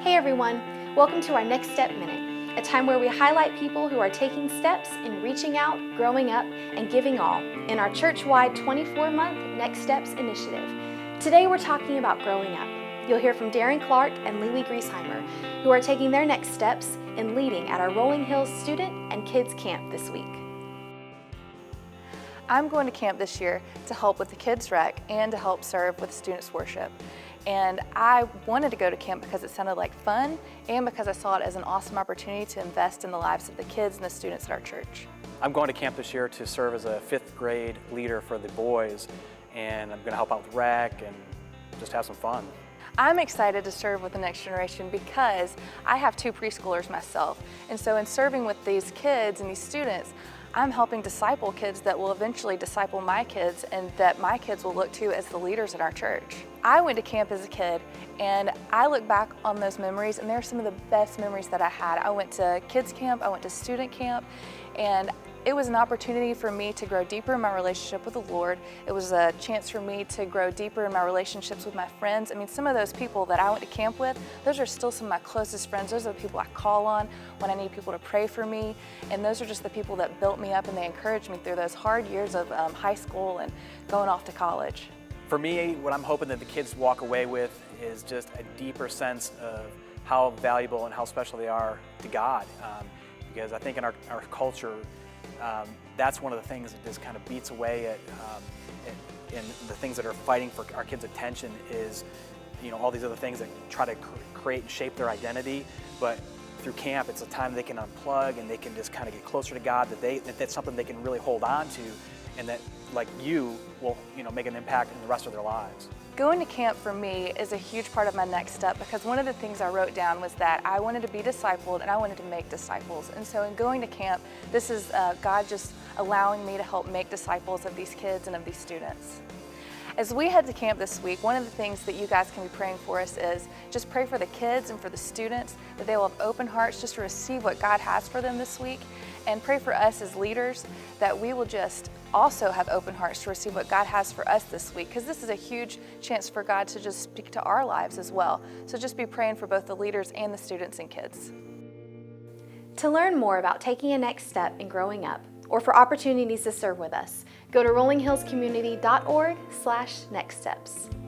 Hey everyone, welcome to our Next Step Minute, a time where we highlight people who are taking steps in reaching out, growing up, and giving all in our church-wide 24-month Next Steps initiative. Today we're talking about growing up. You'll hear from Darren Clark and Lily Griesheimer, who are taking their next steps in leading at our Rolling Hills Student and Kids Camp this week. I'm going to camp this year to help with the Kids Rec and to help serve with Students Worship. And I wanted to go to camp because it sounded like fun and because I saw it as an awesome opportunity to invest in the lives of the kids and the students at our church. I'm going to camp this year to serve as a 5th grade leader for the boys, and I'm going to help out with rec and just have some fun. I'm excited to serve with the next generation because I have 2 preschoolers myself. And so in serving with these kids and these students, I'm helping disciple kids that will eventually disciple my kids and that my kids will look to as the leaders in our church. I went to camp as a kid and I look back on those memories and they're some of the best memories that I had. I went to kids camp, I went to student camp, and it was an opportunity for me to grow deeper in my relationship with the Lord. It was a chance for me to grow deeper in my relationships with my friends. I mean, some of those people that I went to camp with, those are still some of my closest friends. Those are the people I call on when I need people to pray for me. And those are just the people that built me up and they encouraged me through those hard years of high school and going off to college. For me, what I'm hoping that the kids walk away with is just a deeper sense of how valuable and how special they are to God. Because I think in our culture, that's one of the things that just kind of beats away at and the things that are fighting for our kids' attention is, you know, all these other things that try to create and shape their identity. But through camp, it's a time they can unplug and they can just kind of get closer to God. That's something they can really hold on to, and that, like you, will make an impact in the rest of their lives. Going to camp for me is a huge part of my next step because one of the things I wrote down was that I wanted to be discipled and I wanted to make disciples. And so in going to camp, this is God just allowing me to help make disciples of these kids and of these students. As we head to camp this week, one of the things that you guys can be praying for us is just pray for the kids and for the students, that they will have open hearts just to receive what God has for them this week. And pray for us as leaders that we will just also have open hearts to receive what God has for us this week, because this is a huge chance for God to just speak to our lives as well. So just be praying for both the leaders and the students and kids. To learn more about taking a next step in growing up, or for opportunities to serve with us, go to rollinghillscommunity.org/nextsteps.